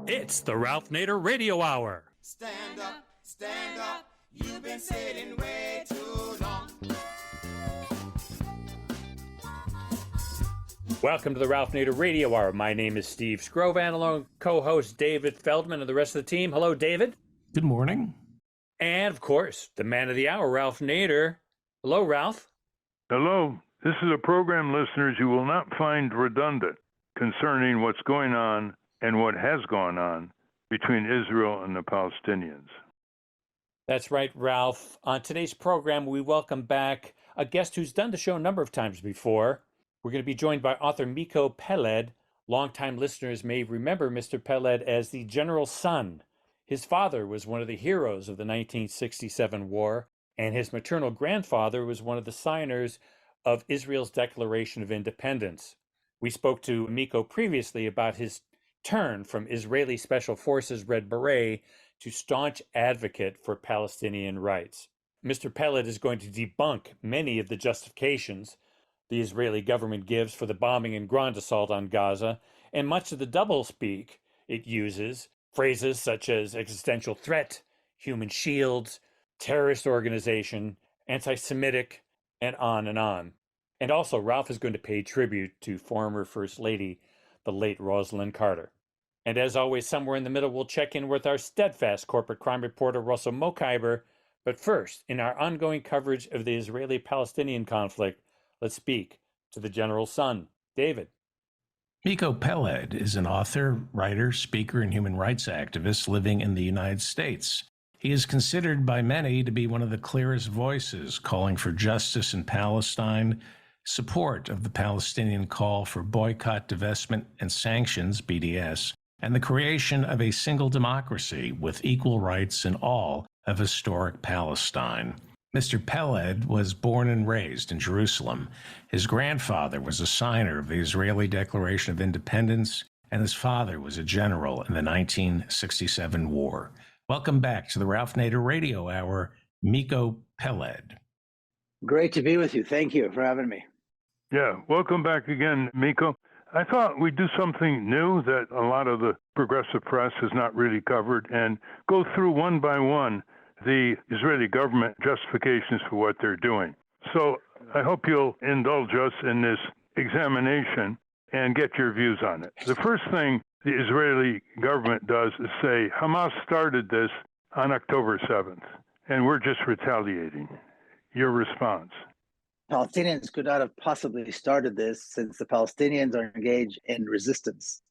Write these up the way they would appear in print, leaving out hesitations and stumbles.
It's the Ralph Nader Radio Hour. Stand up, you've been sitting way too long. Welcome to the Ralph Nader Radio Hour. My name is Steve Scrovan, along with co-host David Feldman and the rest of the team. Hello, David. Good morning. And, of course, the man of the hour, Ralph Nader. Hello, Ralph. Hello. This is a program, listeners, you will not find redundant concerning what's going on and what has gone on between Israel and the Palestinians. That's right, Ralph. On today's program, we welcome back a guest who's done the show a number of times before. We're going to be joined by author Miko Peled. Longtime listeners may remember Mr. Peled as the general's son. His father was one of the heroes of the 1967 war, and his maternal grandfather was one of the signers of Israel's Declaration of Independence. We spoke to Miko previously about his turn from Israeli Special Forces Red Beret to staunch advocate for Palestinian rights. Mr. Peled is going to debunk many of the justifications the Israeli government gives for the bombing and ground assault on Gaza, and much of the doublespeak it uses, phrases such as existential threat, human shields, terrorist organization, anti-Semitic, and on and on. And also, Ralph is going to pay tribute to former First Lady, the late Rosalind Carter. And as always, somewhere in the middle, we'll check in with our steadfast corporate crime reporter, Russell Mokhiber. But first, in our ongoing coverage of the Israeli-Palestinian conflict, let's speak to the general's son, David. Miko Peled is an author, writer, speaker, and human rights activist living in the United States. He is considered by many to be one of the clearest voices calling for justice in Palestine, support of the Palestinian call for boycott, divestment, and sanctions, BDS, and the creation of a single democracy with equal rights in all of historic Palestine. Mr. Peled was born and raised in Jerusalem. His grandfather was a signer of the Israeli Declaration of Independence, and his father was a general in the 1967 war. Welcome back to the Ralph Nader Radio Hour, Miko Peled. Great to be with you. Thank you for having me. Yeah, welcome back again, Miko. I thought we'd do something new that a lot of the progressive press has not really covered and go through one by one the Israeli government justifications for what they're doing. So I hope you'll indulge us in this examination and get your views on it. The first thing the Israeli government does is say Hamas started this on October 7th, and we're just retaliating. Your response? Palestinians could not have possibly started this since the Palestinians are engaged in resistance.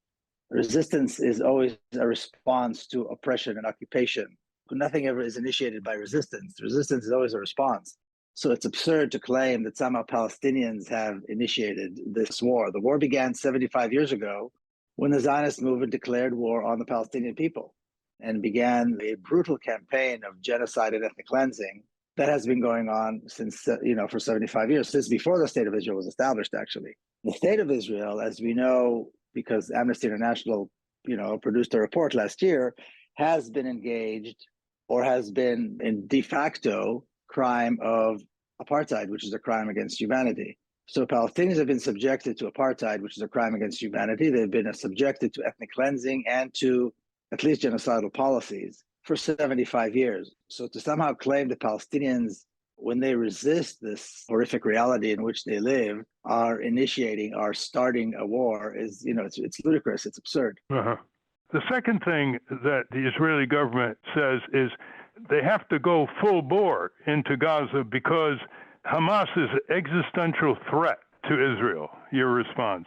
Resistance is always a response to oppression and occupation. Nothing ever is initiated by resistance. Resistance is always a response. So it's absurd to claim that somehow Palestinians have initiated this war. The war began 75 years ago when the Zionist movement declared war on the Palestinian people and began a brutal campaign of genocide and ethnic cleansing that has been going on since, for 75 years, since before the State of Israel was established, actually. The State of Israel, as we know, because Amnesty International, produced a report last year, has been engaged or has been in de facto crime of apartheid, which is a crime against humanity. So Palestinians have been subjected to apartheid, which is a crime against humanity. They've been subjected to ethnic cleansing and to at least genocidal policies for 75 years. So to somehow claim the Palestinians, when they resist this horrific reality in which they live, are starting a war is, it's ludicrous, it's absurd. Uh-huh. The second thing that the Israeli government says is they have to go full bore into Gaza because Hamas is an existential threat to Israel. Your response?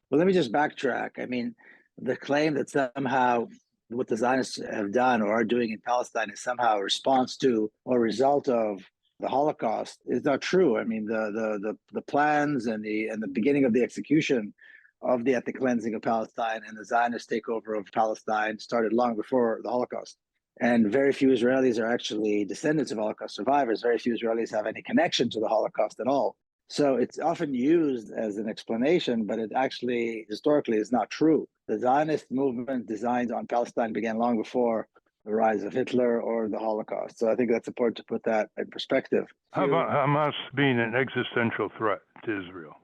Well, let me just backtrack. I mean, the claim that somehow what the Zionists have done or are doing in Palestine is somehow a response to or result of the Holocaust is not true. I mean, the plans and the beginning of the execution of the ethnic cleansing of Palestine and the Zionist takeover of Palestine started long before the Holocaust. And very few Israelis are actually descendants of Holocaust survivors. Very few Israelis have any connection to the Holocaust at all. So it's often used as an explanation, but it actually historically is not true. The Zionist movement designs on Palestine began long before the rise of Hitler or the Holocaust. So I think that's important to put that in perspective. How about Hamas being an existential threat to Israel?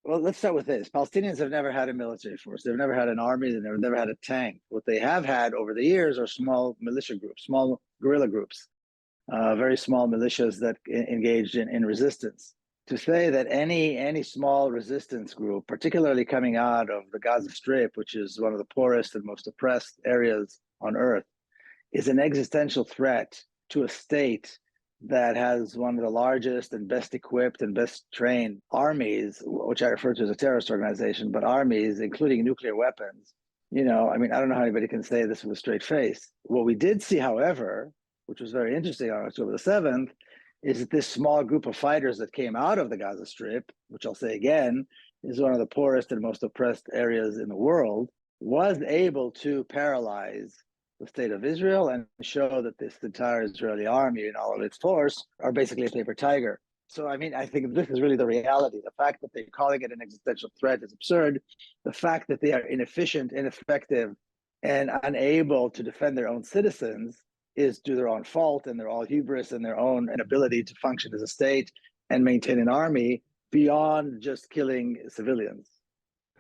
Well, let's start with this. Palestinians have never had a military force. They've never had an army. They've never had a tank. What they have had over the years are small militia groups, small guerrilla groups, very small militias that engaged in resistance. To say that any small resistance group, particularly coming out of the Gaza Strip, which is one of the poorest and most oppressed areas on earth, is an existential threat to a state that has one of the largest and best equipped and best trained armies, which I refer to as a terrorist organization, but armies, including nuclear weapons. I don't know how anybody can say this with a straight face. What we did see, however, which was very interesting on October the 7th, is that this small group of fighters that came out of the Gaza Strip, which I'll say again, is one of the poorest and most oppressed areas in the world, was able to paralyze the state of Israel and show that this entire Israeli army and all of its force are basically a paper tiger. So, I think this is really the reality. The fact that they're calling it an existential threat is absurd. The fact that they are inefficient, ineffective, and unable to defend their own citizens is due to their own fault, and they're all hubris and their own inability to function as a state and maintain an army beyond just killing civilians.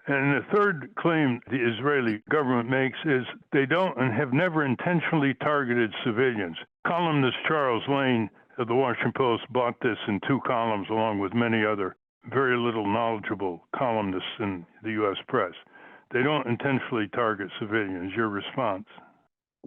And the third claim the Israeli government makes is they don't and have never intentionally targeted civilians. Columnist Charles Lane of the Washington Post bought this in 2 columns along with many other very little knowledgeable columnists in the U.S. press. They don't intentionally target civilians. Your response?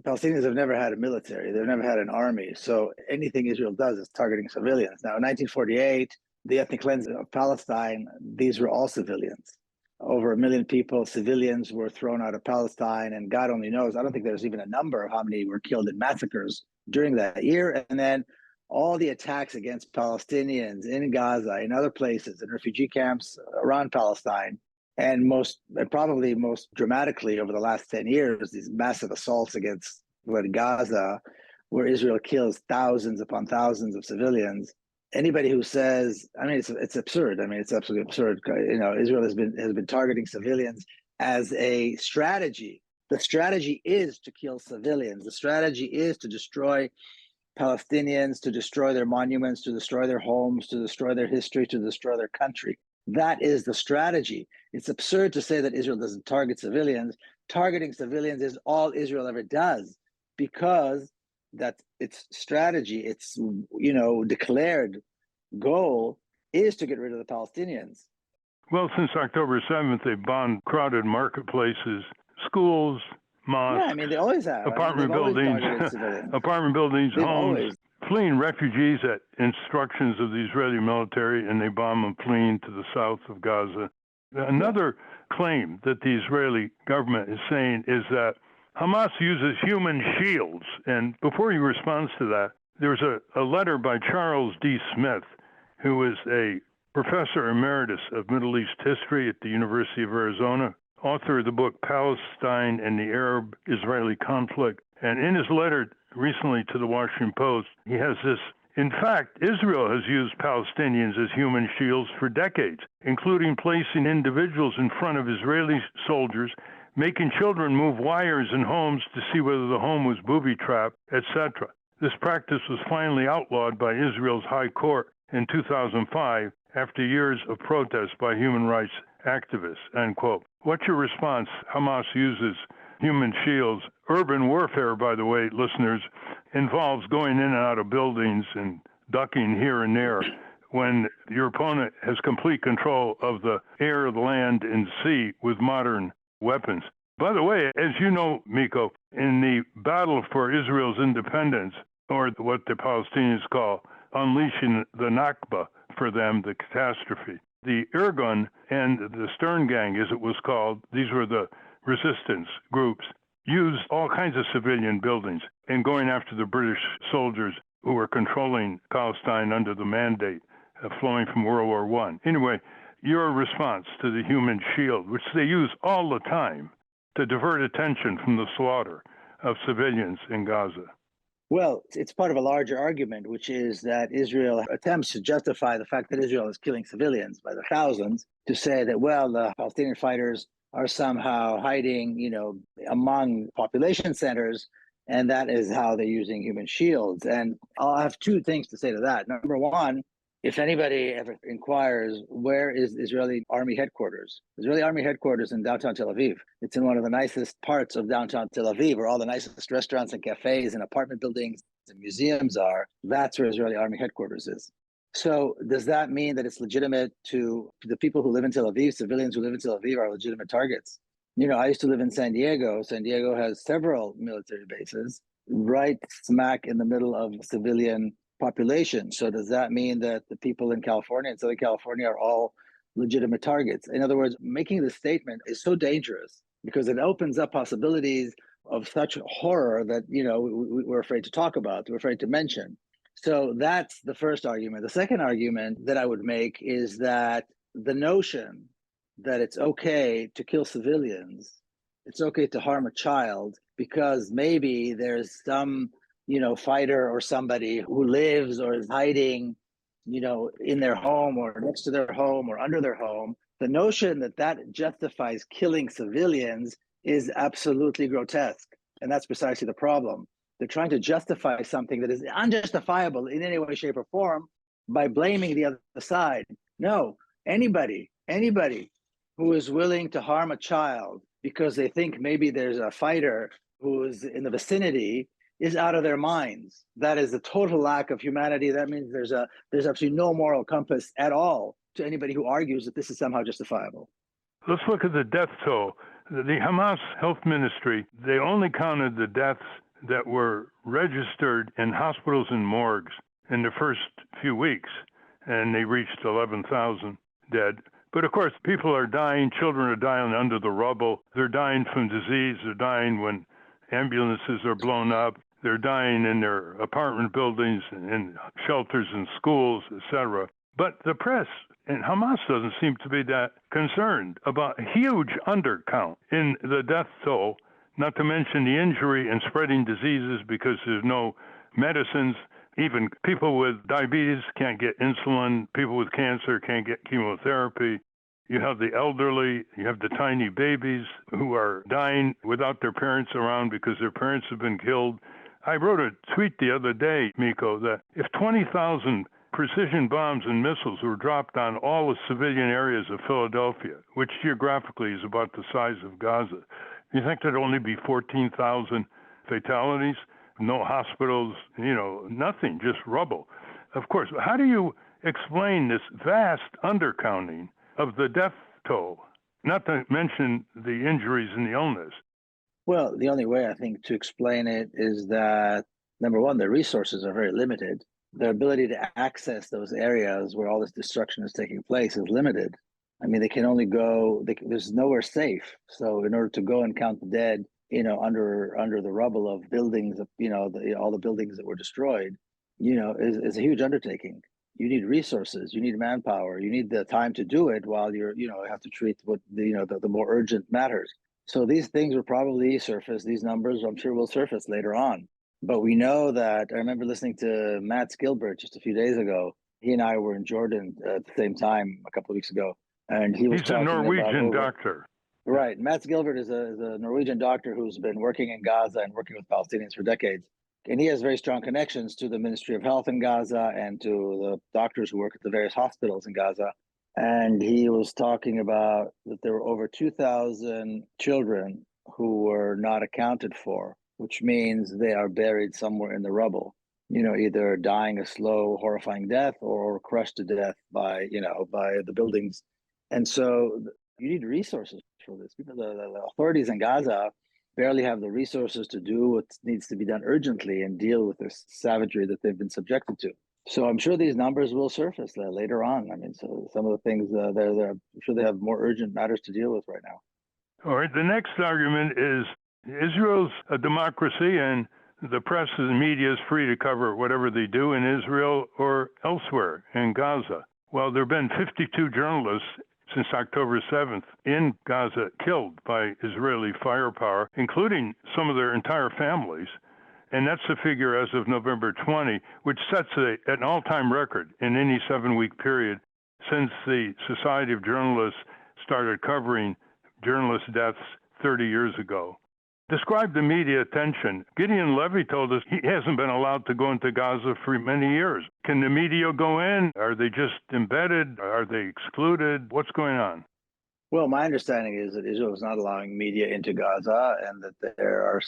Palestinians have never had a military. They've never had an army. So anything Israel does is targeting civilians. Now, in 1948, the ethnic cleansing of Palestine, these were all civilians. Over 1 million people, civilians, were thrown out of Palestine, and God only knows, I don't think there's even a number of how many were killed in massacres during that year. And then all the attacks against Palestinians in Gaza, in other places, in refugee camps around Palestine, and probably most dramatically over the last 10 years, these massive assaults against Gaza, where Israel kills thousands upon thousands of civilians. Anybody who says, it's absurd. It's absolutely absurd. Israel has been targeting civilians as a strategy. The strategy is to kill civilians. The strategy is to destroy Palestinians, to destroy their monuments, to destroy their homes, to destroy their history, to destroy their country. That is the strategy. It's absurd to say that Israel doesn't target civilians. Targeting civilians is all Israel ever does, because that its strategy, its declared goal is to get rid of the Palestinians. Well, since October 7th, they've bombed crowded marketplaces, schools, mosques, they always have. apartment buildings, homes, fleeing refugees at instructions of the Israeli military, and they bomb them fleeing to the south of Gaza. Another claim that the Israeli government is saying is that Hamas uses human shields. And before he responds to that, there's a letter by Charles D. Smith, who is a professor emeritus of Middle East history at the University of Arizona, author of the book Palestine and the Arab-Israeli Conflict. And in his letter recently to the Washington Post, he has this: in fact, Israel has used Palestinians as human shields for decades, including placing individuals in front of Israeli soldiers, making children move wires in homes to see whether the home was booby-trapped, etc. This practice was finally outlawed by Israel's High Court in 2005 after years of protest by human rights activists, end quote. What's your response? Hamas uses human shields. Urban warfare, by the way, listeners, involves going in and out of buildings and ducking here and there when your opponent has complete control of the air, the land, and sea with modern weapons. By the way, as you know, Miko, in the battle for Israel's independence, or what the Palestinians call unleashing the Nakba for them, the catastrophe, the Irgun and the Stern Gang, as it was called, these were the resistance groups, used all kinds of civilian buildings in going after the British soldiers who were controlling Palestine under the mandate flowing from World War I. Anyway, your response to the human shield, which they use all the time to divert attention from the slaughter of civilians in Gaza. Well, it's part of a larger argument, which is that Israel attempts to justify the fact that Israel is killing civilians by the thousands, to say that, well, the Palestinian fighters are somehow hiding, among population centers, and that is how they're using human shields. And I'll have two things to say to that. Number one, If anybody ever inquires, where is Israeli army headquarters? Israeli army headquarters in downtown Tel Aviv. It's in one of the nicest parts of downtown Tel Aviv, where all the nicest restaurants and cafes and apartment buildings and museums are. That's where Israeli army headquarters is. So does that mean that it's legitimate to the people who live in Tel Aviv, civilians who live in Tel Aviv are legitimate targets? You know, I used to live in San Diego. San Diego has several military bases right smack in the middle of civilian population. So does that mean that the people in California and Southern California are all legitimate targets? In other words, making this statement is so dangerous because it opens up possibilities of such horror that, you know, we're afraid to talk about, we're afraid to mention. So that's the first argument. The second argument that I would make is that the notion that it's okay to kill civilians, it's okay to harm a child because maybe there's some, you know, fighter or somebody who lives or is hiding, you know, in their home or next to their home or under their home. The notion that that justifies killing civilians is absolutely grotesque. And that's precisely the problem. They're trying to justify something that is unjustifiable in any way, shape, or form by blaming the other side. No, anybody who is willing to harm a child because they think maybe there's a fighter who is in the vicinity is out of their minds. That is a total lack of humanity. That means there's absolutely no moral compass at all to anybody who argues that this is somehow justifiable. Let's look at the death toll. The Hamas Health Ministry, they only counted the deaths that were registered in hospitals and morgues in the first few weeks, and they reached 11,000 dead. But of course, people are dying, children are dying under the rubble, they're dying from disease, they're dying when ambulances are blown up, they're dying in their apartment buildings, in shelters and schools, etc. But the press and Hamas doesn't seem to be that concerned about a huge undercount in the death toll, not to mention the injury and spreading diseases because there's no medicines. Even people with diabetes can't get insulin. People with cancer can't get chemotherapy. You have the elderly, you have the tiny babies who are dying without their parents around because their parents have been killed. I wrote a tweet the other day, Miko, that if 20,000 precision bombs and missiles were dropped on all the civilian areas of Philadelphia, which geographically is about the size of Gaza, you think there'd only be 14,000 fatalities? No hospitals, you know, nothing, just rubble. Of course, how do you explain this vast undercounting of the death toll, not to mention the injuries and the illness? Well, the only way I think to explain it is that, number one, the resources are very limited. Their ability to access those areas where all this destruction is taking place is limited. I mean, they can only go, there's nowhere safe. So in order to go and count the dead, you know, under the rubble of buildings, you know, all the buildings that were destroyed, you know, is a huge undertaking. You need resources, you need manpower, you need the time to do it while you're, you know, have to treat what the more urgent matters. So these things will probably surface, these numbers I'm sure will surface later on. But we know that, I remember listening to Matt Gilbert just a few days ago. He and I were in Jordan at the same time a couple of weeks ago. And he was He's a Norwegian doctor. Right. Matt Gilbert is a Norwegian doctor who's been working in Gaza and working with Palestinians for decades. And he has very strong connections to the Ministry of Health in Gaza and to the doctors who work at the various hospitals in Gaza. And he was talking about that there were over 2,000 children who were not accounted for, which means they are buried somewhere in the rubble, you know, either dying a slow, horrifying death or crushed to death by, you know, by the buildings. And so you need resources for this. The authorities in Gaza barely have the resources to do what needs to be done urgently and deal with this savagery that they've been subjected to. So I'm sure these numbers will surface later on. I mean, so some of the things I'm sure they have more urgent matters to deal with right now. All right. The next argument is Israel's a democracy and the press and media is free to cover whatever they do in Israel or elsewhere in Gaza. Well, there have been 52 journalists since October 7th in Gaza killed by Israeli firepower, including some of their entire families. And that's the figure as of November 20, which sets an all-time record in any 7-week period since the Society of Journalists started covering journalist deaths 30 years ago. Describe the media attention. Gideon Levy told us he hasn't been allowed to go into Gaza for many years. Can the media go in? Are they just embedded? Are they excluded? What's going on? Well, my understanding is that Israel is not allowing media into Gaza, and that there are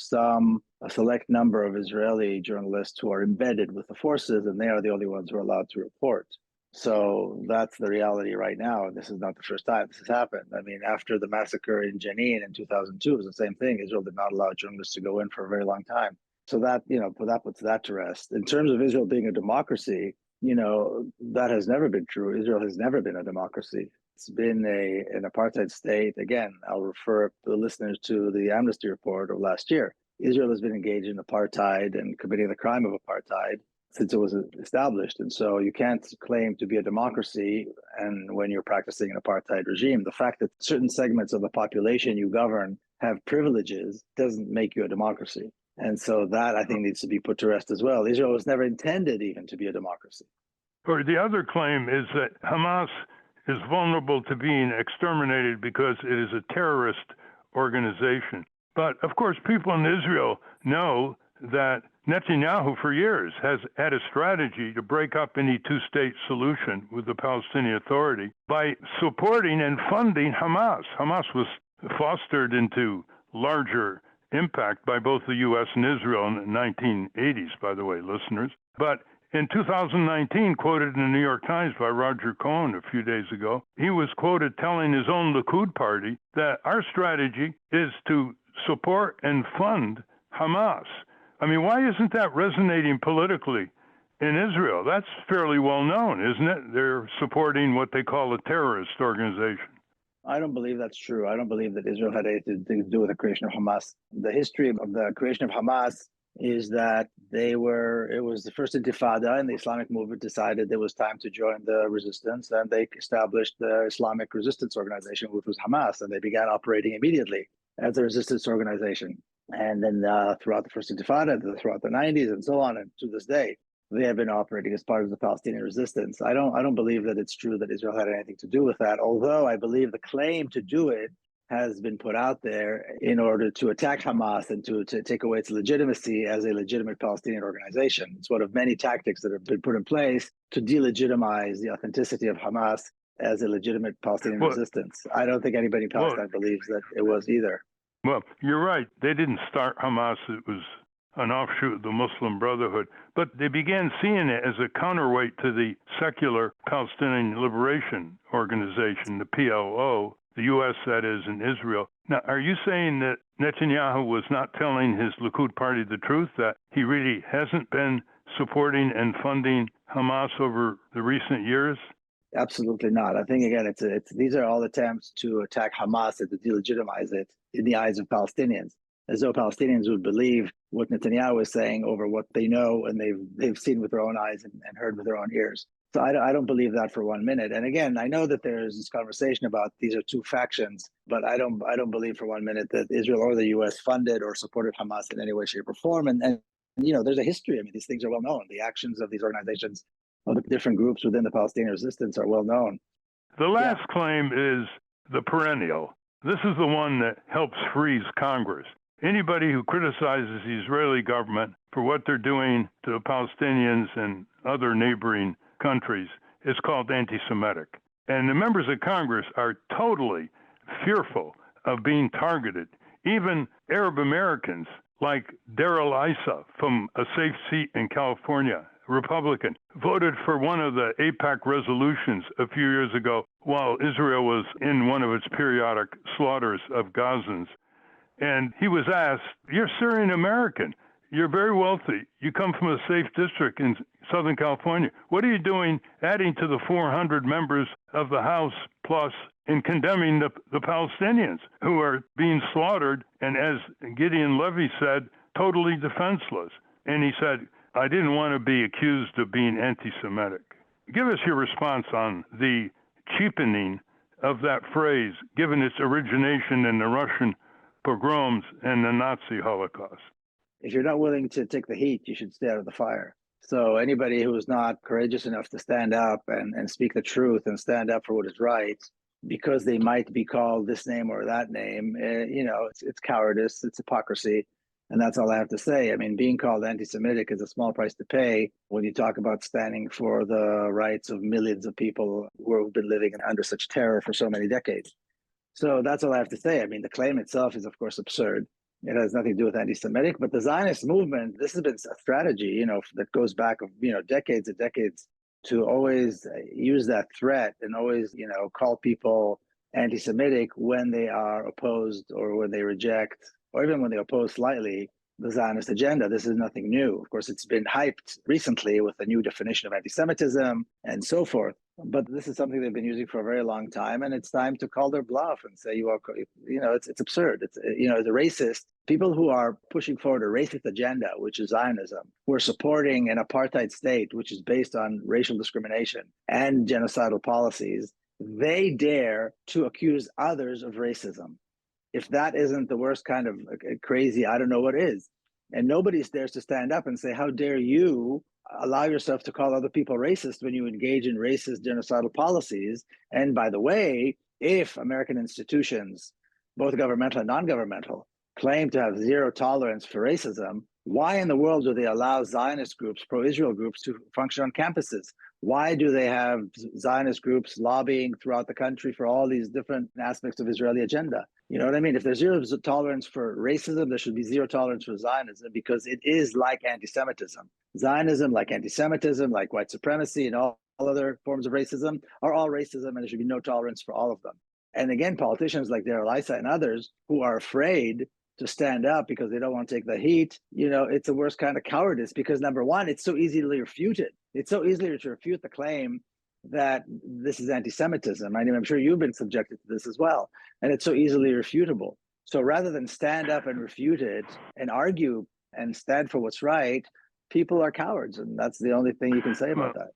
a select number of Israeli journalists who are embedded with the forces, and they are the only ones who are allowed to report. So that's the reality right now. This is not the first time this has happened. I mean, after the massacre in Jenin in 2002, it was the same thing. Israel did not allow journalists to go in for a very long time. So that, that puts that to rest. In terms of Israel being a democracy, that has never been true. Israel has never been a democracy. It's been an apartheid state. Again, I'll refer the listeners to the Amnesty report of last year. Israel has been engaged in apartheid and committing the crime of apartheid since it was established. And so you can't claim to be a democracy and when you're practicing an apartheid regime. The fact that certain segments of the population you govern have privileges doesn't make you a democracy. And so that, I think, needs to be put to rest as well. Israel was never intended even to be a democracy. Or the other claim is that Hamas is vulnerable to being exterminated because it is a terrorist organization. But, of course, people in Israel know that Netanyahu, for years, has had a strategy to break up any two-state solution with the Palestinian Authority by supporting and funding Hamas. Hamas was fostered into larger impact by both the U.S. and Israel in the 1980s, by the way, listeners. But in 2019, quoted in the New York Times by Roger Cohen a few days ago, he was quoted telling his own Likud party that our strategy is to support and fund Hamas. I mean, why isn't that resonating politically in Israel? That's fairly well known, isn't it? They're supporting what they call a terrorist organization. I don't believe that's true. I don't believe that Israel had anything to do with the creation of Hamas. The history of the creation of Hamas is that it was the first intifada, and the Islamic movement decided it was time to join the resistance, and they established the Islamic Resistance Organization, which was Hamas, and they began operating immediately as a resistance organization. And then throughout the first intifada, throughout the 90s, and so on, and to this day, they have been operating as part of the Palestinian resistance. I don't believe that it's true that Israel had anything to do with that, although I believe the claim to do it has been put out there in order to attack Hamas and to take away its legitimacy as a legitimate Palestinian organization. It's one of many tactics that have been put in place to delegitimize the authenticity of Hamas as a legitimate Palestinian resistance. I don't think anybody in Palestine believes that it was either. Well, you're right. They didn't start Hamas. It was an offshoot of the Muslim Brotherhood. But they began seeing it as a counterweight to the secular Palestinian Liberation Organization, the PLO, the U.S., that is, in Israel. Now, are you saying that Netanyahu was not telling his Likud party the truth, that he really hasn't been supporting and funding Hamas over the recent years? Absolutely not. I think, again, these are all attempts to attack Hamas and to delegitimize it in the eyes of Palestinians, as though Palestinians would believe what Netanyahu is saying over what they know and they've seen with their own eyes and heard with their own ears. So I don't believe that for 1 minute. And again, I know that there's this conversation about these are two factions, but I don't believe for 1 minute that Israel or the U.S. funded or supported Hamas in any way, shape, or form. And there's a history. I mean, these things are well known. The actions of these organizations, of the different groups within the Palestinian resistance, are well known. The last claim is the perennial. This is the one that helps freeze Congress. Anybody who criticizes the Israeli government for what they're doing to the Palestinians and other neighboring countries is called anti-Semitic. And the members of Congress are totally fearful of being targeted. Even Arab Americans like Darrell Issa from a safe seat in California, Republican, voted for one of the AIPAC resolutions a few years ago while Israel was in one of its periodic slaughters of Gazans. And he was asked, "You're Syrian American. You're very wealthy. You come from a safe district in Southern California. What are you doing adding to the 400 members of the House plus in condemning the Palestinians who are being slaughtered and, as Gideon Levy said, totally defenseless?" And he said, "I didn't want to be accused of being anti-Semitic." Give us your response on the cheapening of that phrase, given its origination in the Russian pogroms and the Nazi Holocaust. If you're not willing to take the heat, you should stay out of the fire. So anybody who is not courageous enough to stand up and speak the truth and stand up for what is right because they might be called this name or that name. It's cowardice, it's hypocrisy. And that's all I have to say. I mean, being called anti-Semitic is a small price to pay when you talk about standing for the rights of millions of people who have been living under such terror for so many decades. So that's all I have to say. I mean, the claim itself is, of course, absurd. It has nothing to do with anti-Semitic, but the Zionist movement, this has been a strategy, that goes back, decades and decades, to always use that threat and always, call people anti-Semitic when they are opposed or when they reject, or even when they oppose slightly the Zionist agenda. This is nothing new. Of course, it's been hyped recently with a new definition of anti-Semitism and so forth. But this is something they've been using for a very long time, and it's time to call their bluff and say, it's absurd. It's, the racist people who are pushing forward a racist agenda, which is Zionism, who are supporting an apartheid state, which is based on racial discrimination and genocidal policies, they dare to accuse others of racism. If that isn't the worst kind of crazy, I don't know what is. And nobody dares to stand up and say, how dare you allow yourself to call other people racist when you engage in racist genocidal policies? And by the way, if American institutions, both governmental and non-governmental, claim to have zero tolerance for racism, why in the world do they allow Zionist groups, pro-Israel groups, to function on campuses? Why do they have Zionist groups lobbying throughout the country for all these different aspects of Israeli agenda? You know what I mean? If there's zero tolerance for racism, there should be zero tolerance for Zionism, because it is like anti-Semitism. Zionism, like anti-Semitism, like white supremacy, and all other forms of racism, are all racism, and there should be no tolerance for all of them. And again, politicians like Darrell Issa and others who are afraid to stand up because they don't want to take the heat, it's the worst kind of cowardice, because number one, it's so easily refuted. It's so easy to refute the claim that this is anti-Semitism. I'm sure you've been subjected to this as well. And it's so easily refutable. So rather than stand up and refute it and argue and stand for what's right, people are cowards. And that's the only thing you can say about that.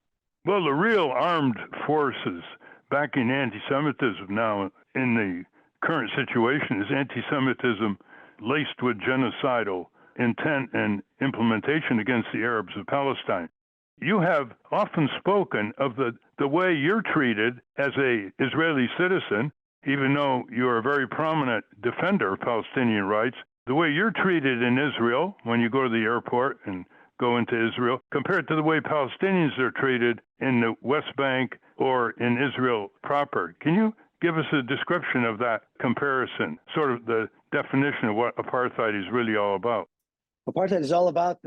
Well, the real armed forces backing anti-Semitism now in the current situation is anti-Semitism laced with genocidal intent and implementation against the Arabs of Palestine. You have often spoken of the way you're treated as an Israeli citizen, even though you're a very prominent defender of Palestinian rights, the way you're treated in Israel when you go to the airport and go into Israel, compared to the way Palestinians are treated in the West Bank or in Israel proper. Can you give us a description of that comparison, sort of the definition of what apartheid is really all about? Apartheid is all about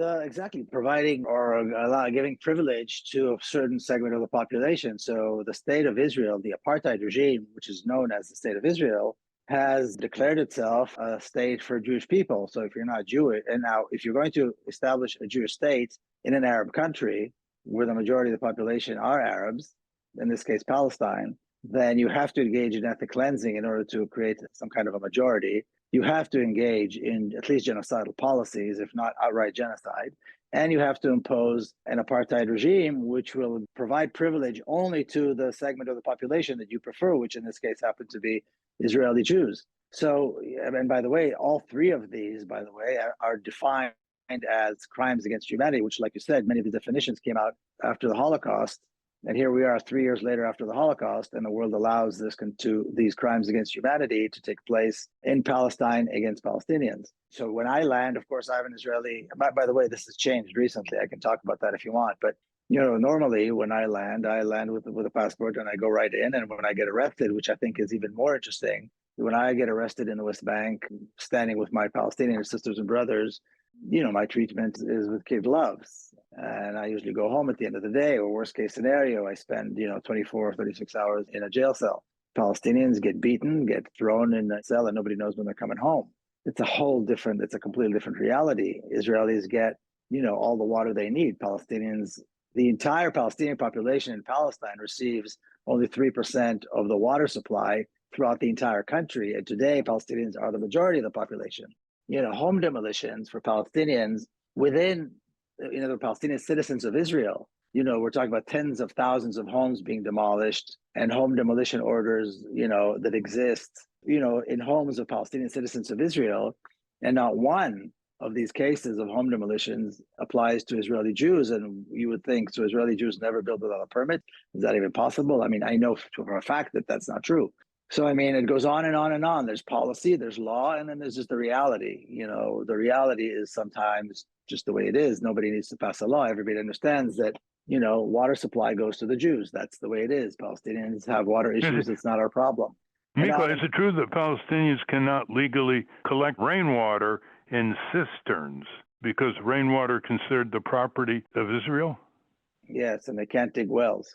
providing or giving privilege to a certain segment of the population. So the state of Israel, the apartheid regime, which is known as the state of Israel, has declared itself a state for Jewish people. So if you're not Jewish, and now if you're going to establish a Jewish state in an Arab country where the majority of the population are Arabs, in this case Palestine, then you have to engage in ethnic cleansing in order to create some kind of a majority. You have to engage in at least genocidal policies, if not outright genocide. And you have to impose an apartheid regime, which will provide privilege only to the segment of the population that you prefer, which in this case happen to be Israeli Jews. So, and by the way, all three of these, are defined as crimes against humanity, which, like you said, many of the definitions came out after the Holocaust. And here we are 3 years later after the Holocaust, and the world allows these crimes against humanity to take place in Palestine against Palestinians. So when I land, of course, I have an Israeli, by the way, this has changed recently. I can talk about that if you want. But, normally when I land with a passport and I go right in. And when I get arrested, which I think is even more interesting, when I get arrested in the West Bank, standing with my Palestinian sisters and brothers, my treatment is with kid gloves. And I usually go home at the end of the day, or worst case scenario, I spend, 24 or 36 hours in a jail cell. Palestinians get beaten, get thrown in a cell, and nobody knows when they're coming home. It's a completely different reality. Israelis get, all the water they need. Palestinians, the entire Palestinian population in Palestine receives only 3% of the water supply throughout the entire country. And today, Palestinians are the majority of the population. Home demolitions for Palestinians within the Palestinian citizens of Israel. We're talking about tens of thousands of homes being demolished and home demolition orders, that exist, in homes of Palestinian citizens of Israel. And not one of these cases of home demolitions applies to Israeli Jews. And you would think, so Israeli Jews never build without a permit? Is that even possible? I know for a fact that that's not true. So, I mean, it goes on and on and on. There's policy, there's law, and then there's just the reality. The reality is sometimes just the way it is. Nobody needs to pass a law. Everybody understands that, water supply goes to the Jews. That's the way it is. Palestinians have water issues. It's not our problem. Miko, is it true that Palestinians cannot legally collect rainwater in cisterns because rainwater considered the property of Israel? Yes, and they can't dig wells.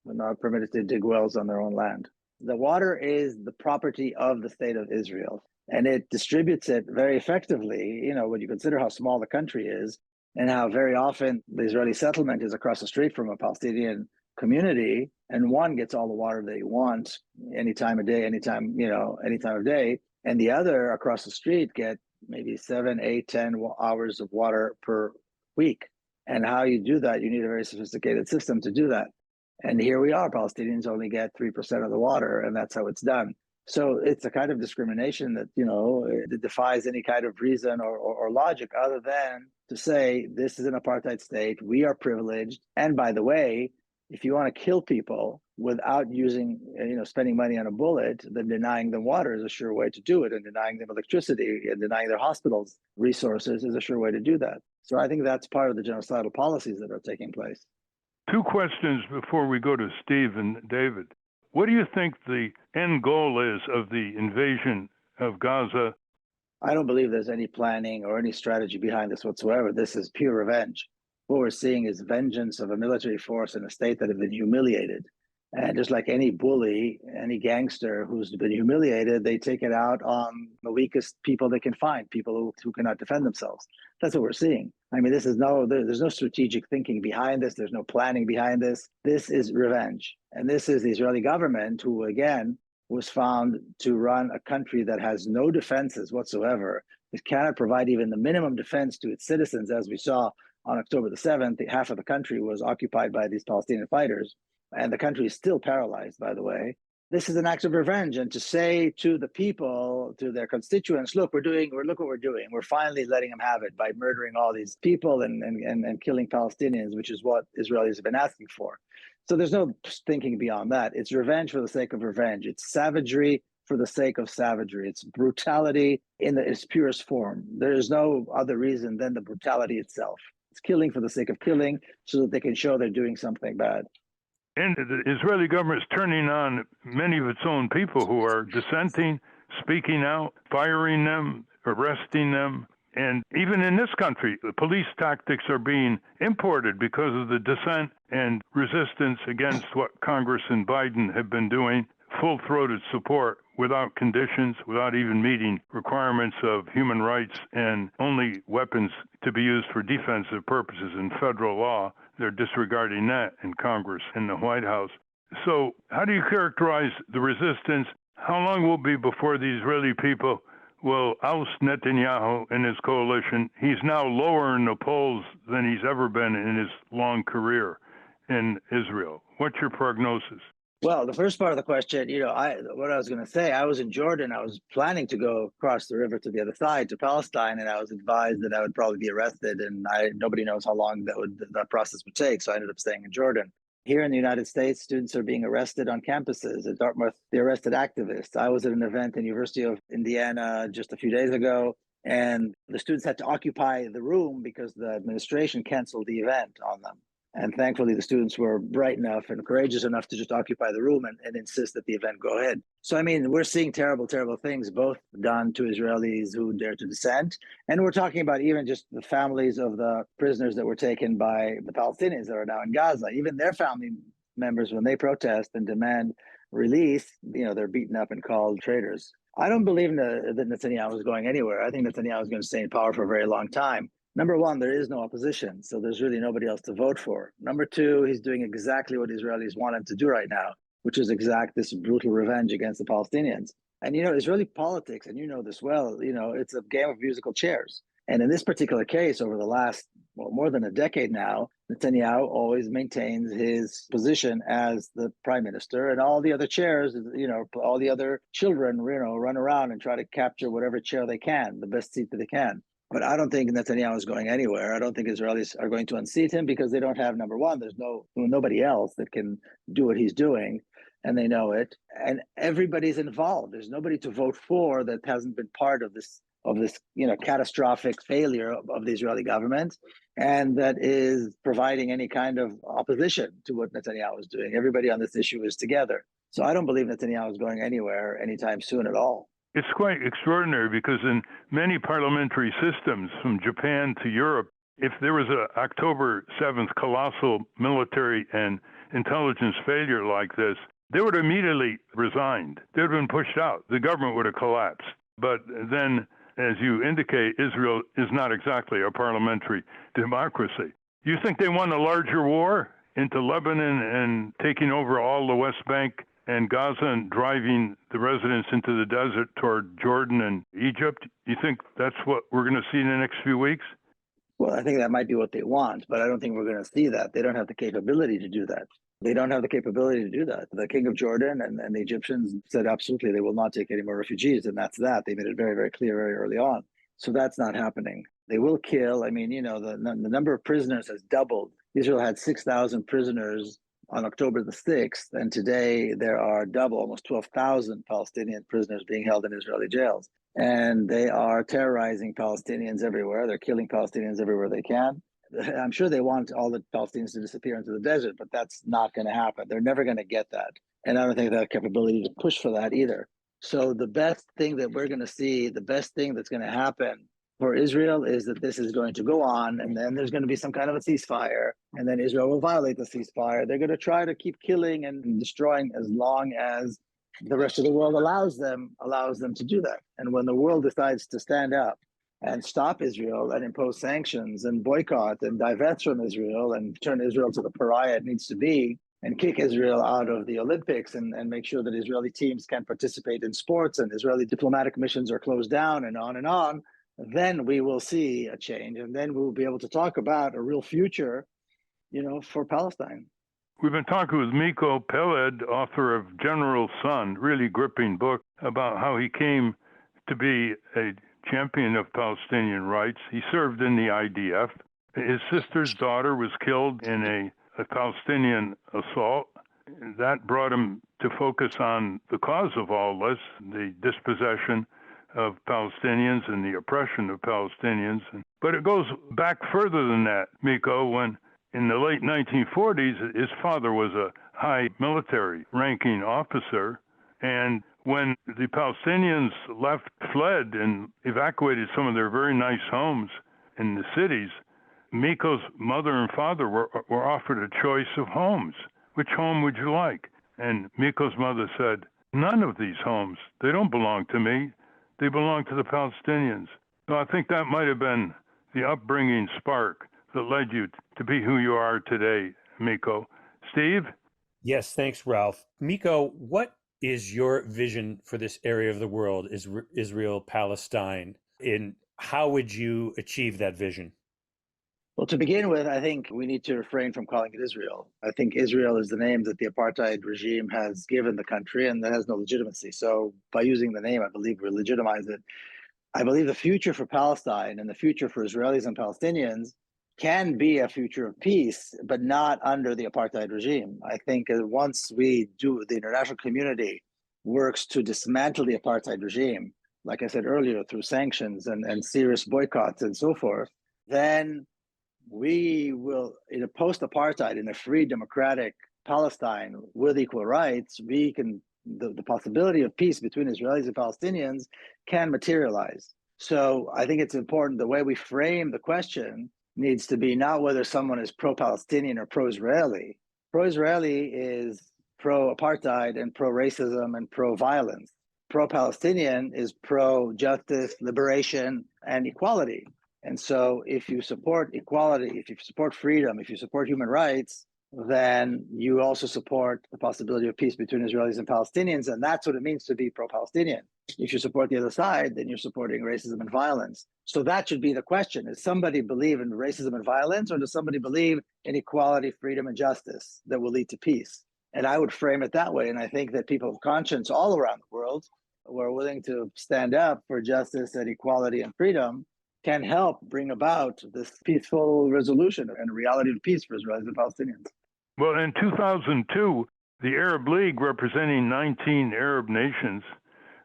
They're not permitted to dig wells on their own land. The water is the property of the state of Israel, and it distributes it very effectively. When you consider how small the country is and how very often the Israeli settlement is across the street from a Palestinian community, and one gets all the water they want any time of day, any time of day, and the other across the street get maybe 7, 8, 10 hours of water per week. And how you do that, you need a very sophisticated system to do that. And here we are, Palestinians only get 3% of the water, and that's how it's done. So it's a kind of discrimination that, it defies any kind of reason or logic other than to say this is an apartheid state, we are privileged. And by the way, if you want to kill people without using, spending money on a bullet, then denying them water is a sure way to do it, and denying them electricity and denying their hospitals resources is a sure way to do that. So I think that's part of the genocidal policies that are taking place. Two questions before we go to Steve and David. What do you think the end goal is of the invasion of Gaza? I don't believe there's any planning or any strategy behind this whatsoever. This is pure revenge. What we're seeing is vengeance of a military force in a state that have been humiliated. And just like any bully, any gangster who's been humiliated, they take it out on the weakest people they can find, people who cannot defend themselves. That's what we're seeing. I mean, there's no strategic thinking behind this. There's no planning behind this. This is revenge. And this is the Israeli government who, again, was found to run a country that has no defenses whatsoever. It cannot provide even the minimum defense to its citizens, as we saw on October the 7th. Half of the country was occupied by these Palestinian fighters. And the country is still paralyzed, by the way. This is an act of revenge. And to say to the people, to their constituents, look what we're doing. We're finally letting them have it by murdering all these people and killing Palestinians, which is what Israelis have been asking for. So there's no thinking beyond that. It's revenge for the sake of revenge. It's savagery for the sake of savagery. It's brutality in its purest form. There is no other reason than the brutality itself. It's killing for the sake of killing so that they can show they're doing something bad. And the Israeli government is turning on many of its own people who are dissenting, speaking out, firing them, arresting them. And even in this country, the police tactics are being imported because of the dissent and resistance against what Congress and Biden have been doing, full-throated support without conditions, without even meeting requirements of human rights and only weapons to be used for defensive purposes in federal law. They're disregarding that in Congress and the White House. So how do you characterize the resistance? How long will it be before the Israeli people will oust Netanyahu and his coalition? He's now lower in the polls than he's ever been in his long career in Israel. What's your prognosis? Well, the first part of the question, what I was going to say, I was in Jordan. I was planning to go across the river to the other side, to Palestine, and I was advised that I would probably be arrested, and nobody knows how long that process would take. So I ended up staying in Jordan. Here in the United States, students are being arrested on campuses. At Dartmouth, they arrested activists. I was at an event in University of Indiana just a few days ago, and the students had to occupy the room because the administration canceled the event on them. And thankfully, the students were bright enough and courageous enough to just occupy the room and insist that the event go ahead. So, I mean, we're seeing terrible, terrible things, both done to Israelis who dare to dissent. And we're talking about even just the families of the prisoners that were taken by the Palestinians that are now in Gaza. Even their family members, when they protest and demand release, they're beaten up and called traitors. I don't believe that Netanyahu is going anywhere. I think Netanyahu is going to stay in power for a very long time. Number one, there is no opposition, so there's really nobody else to vote for. Number two, he's doing exactly what Israelis want him to do right now, which is exact this brutal revenge against the Palestinians. And, Israeli politics, and you know this well, it's a game of musical chairs. And in this particular case, over the last, more than a decade now, Netanyahu always maintains his position as the prime minister, and all the other chairs, all the other children, run around and try to capture whatever chair they can, the best seat that they can. But I don't think Netanyahu is going anywhere. I don't think Israelis are going to unseat him because they don't have, number one, there's nobody else that can do what he's doing. and they know it. And everybody's involved. There's nobody to vote for that hasn't been part of this catastrophic failure of the Israeli government, and that is providing any kind of opposition to what Netanyahu is doing. Everybody on this issue is together. So I don't believe Netanyahu is going anywhere anytime soon at all. It's quite extraordinary because in many parliamentary systems, from Japan to Europe, if there was an October 7th colossal military and intelligence failure like this, they would have immediately resigned. They would have been pushed out. The government would have collapsed. But then, as you indicate, Israel is not exactly a parliamentary democracy. You think they won a larger war into Lebanon and taking over all the West Bank and Gaza and driving the residents into the desert toward Jordan and Egypt? You think that's what we're going to see in the next few weeks? Well, I think that might be what they want, but I don't think we're going to see that. They don't have the capability to do that. They don't have the capability to do that. The king of Jordan and the Egyptians said absolutely they will not take any more refugees, and that's that. They made it very, very clear very early on. So that's not happening. They will kill. I mean, the number of prisoners has doubled. Israel had 6,000 prisoners on October the 6th, and today there are double, almost 12,000 Palestinian prisoners being held in Israeli jails. And they are terrorizing Palestinians everywhere. They're killing Palestinians everywhere they can. I'm sure they want all the Palestinians to disappear into the desert, but that's not going to happen. They're never going to get that. And I don't think they have capability to push for that either. So the best thing that we're going to see, the best thing that's going to happen for Israel is that this is going to go on, and then there's going to be some kind of a ceasefire, and then Israel will violate the ceasefire. They're going to try to keep killing and destroying as long as the rest of the world allows them to do that. And when the world decides to stand up and stop Israel and impose sanctions and boycott and divest from Israel and turn Israel to the pariah it needs to be and kick Israel out of the Olympics and make sure that Israeli teams can't participate in sports and Israeli diplomatic missions are closed down and on, then we will see a change. And then we'll be able to talk about a real future, for Palestine. We've been talking with Miko Peled, author of General Son, really gripping book about how he came to be a champion of Palestinian rights. He served in the IDF. His sister's daughter was killed in a Palestinian assault. That brought him to focus on the cause of all this, the dispossession of Palestinians and the oppression of Palestinians. But it goes back further than that, Miko, when in the late 1940s, his father was a high military ranking officer. And when the Palestinians fled and evacuated some of their very nice homes in the cities, Miko's mother and father were offered a choice of homes. Which home would you like? And Miko's mother said, none of these homes. They don't belong to me. They belong to the Palestinians. So I think that might have been the upbringing spark that led you to be who you are today, Miko. Steve? Yes, thanks, Ralph. Miko, what is your vision for this area of the world, Israel, Palestine, and how would you achieve that vision? Well, to begin with, I think we need to refrain from calling it Israel. I think Israel is the name that the apartheid regime has given the country, and that has no legitimacy. So by using the name, I believe we legitimize it. I believe the future for Palestine and the future for Israelis and Palestinians can be a future of peace, but not under the apartheid regime. I think once the international community works to dismantle the apartheid regime, like I said earlier, through sanctions and serious boycotts and so forth, then we will, in a post-apartheid, in a free democratic Palestine with equal rights, the possibility of peace between Israelis and Palestinians can materialize. So I think it's important the way we frame the question needs to be not whether someone is pro-Palestinian or pro-Israeli. Pro-Israeli is pro-apartheid and pro-racism and pro-violence. Pro-Palestinian is pro-justice, liberation, and equality. And so if you support equality, if you support freedom, if you support human rights, then you also support the possibility of peace between Israelis and Palestinians. And that's what it means to be pro-Palestinian. If you support the other side, then you're supporting racism and violence. So that should be the question. Does somebody believe in racism and violence, or does somebody believe in equality, freedom, and justice that will lead to peace? And I would frame it that way. And I think that people of conscience all around the world who are willing to stand up for justice and equality and freedom can help bring about this peaceful resolution and reality of peace for Israelis and Palestinians. Well, in 2002, The Arab League, representing 19 Arab nations,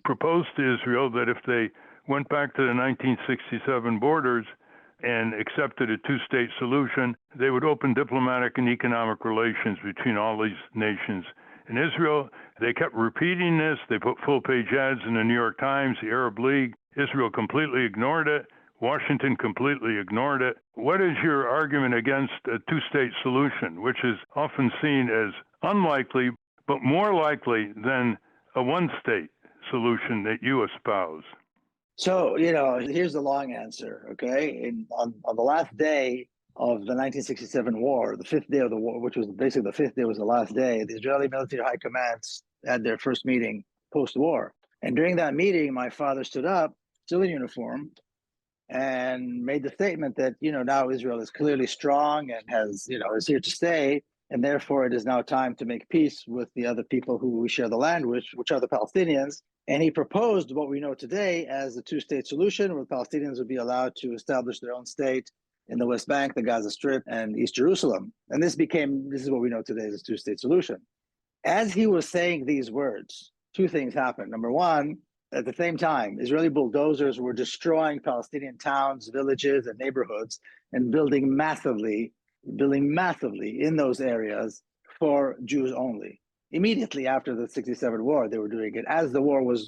proposed to Israel that if they went back to the 1967 borders and accepted a two-state solution, they would open diplomatic and economic relations between all these nations. In Israel, they kept repeating this. They put full-page ads in the New York Times, the Arab League. Israel completely ignored it. Washington completely ignored it. What is your argument against a two-state solution, which is often seen as unlikely, but more likely than a one-state solution that you espouse? So, here's the long answer, okay? On the last day of the 1967 war, the fifth day of the war, which was basically the fifth day was the last day, the Israeli military high commands had their first meeting post-war. And during that meeting, my father stood up, still in uniform, and made the statement that, now Israel is clearly strong and is here to stay. And therefore, it is now time to make peace with the other people who we share the land with, which are the Palestinians. And he proposed what we know today as a two-state solution, where the Palestinians would be allowed to establish their own state in the West Bank, the Gaza Strip, and East Jerusalem. And this is what we know today as a two-state solution. As he was saying these words, two things happened. Number one, at the same time, Israeli bulldozers were destroying Palestinian towns, villages, and neighborhoods and building massively in those areas for Jews only. Immediately after the 67 war, they were doing it as the war was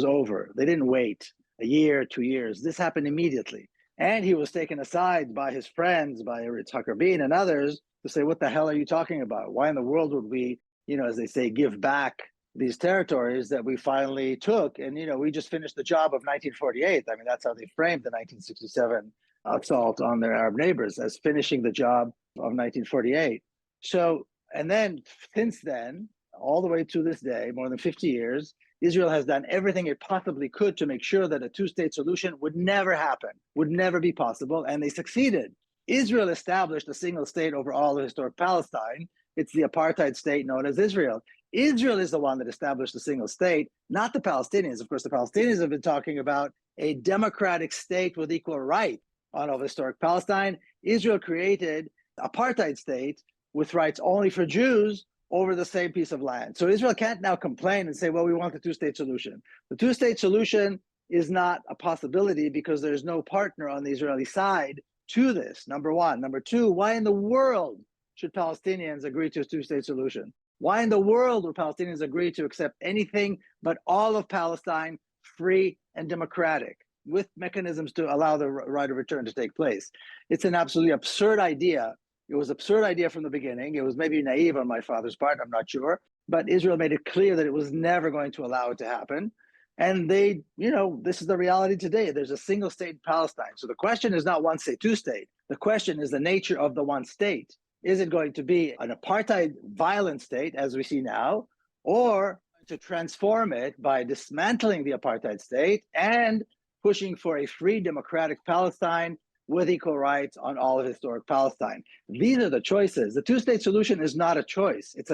over. They didn't wait a year, 2 years. This happened immediately. And he was taken aside by his friends, by Yitzhak Rabin and others, to say, what the hell are you talking about? Why in the world would we, as they say, give back these territories that we finally took? And, we just finished the job of 1948. I mean, that's how they framed the 1967 assault on their Arab neighbors, as finishing the job of 1948. So, and then since then, all the way to this day, more than 50 years, Israel has done everything it possibly could to make sure that a two-state solution would never happen, would never be possible, and they succeeded. Israel established a single state over all of historic Palestine. It's the apartheid state known as Israel. Israel is the one that established a single state, not the Palestinians. Of course, the Palestinians have been talking about a democratic state with equal rights on all of historic Palestine. Israel created an apartheid state with rights only for Jews over the same piece of land. So Israel can't now complain and say, well, we want a two-state solution. The two-state solution is not a possibility because there's no partner on the Israeli side to this, number one. Number two, why in the world should Palestinians agree to a two-state solution? Why in the world would Palestinians agree to accept anything but all of Palestine free and democratic, with mechanisms to allow the right of return to take place? It's an absolutely absurd idea. It was an absurd idea from the beginning. It was maybe naive on my father's part, I'm not sure. But Israel made it clear that it was never going to allow it to happen. And they, this is the reality today. There's a single state in Palestine. So the question is not one state, two state. The question is the nature of the one state. Is it going to be an apartheid violent state, as we see now, or to transform it by dismantling the apartheid state and pushing for a free democratic Palestine with equal rights on all of historic Palestine? These are the choices. The two-state solution is not a choice. It's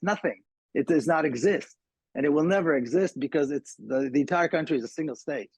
nothing. It does not exist. And it will never exist because the entire country is a single state.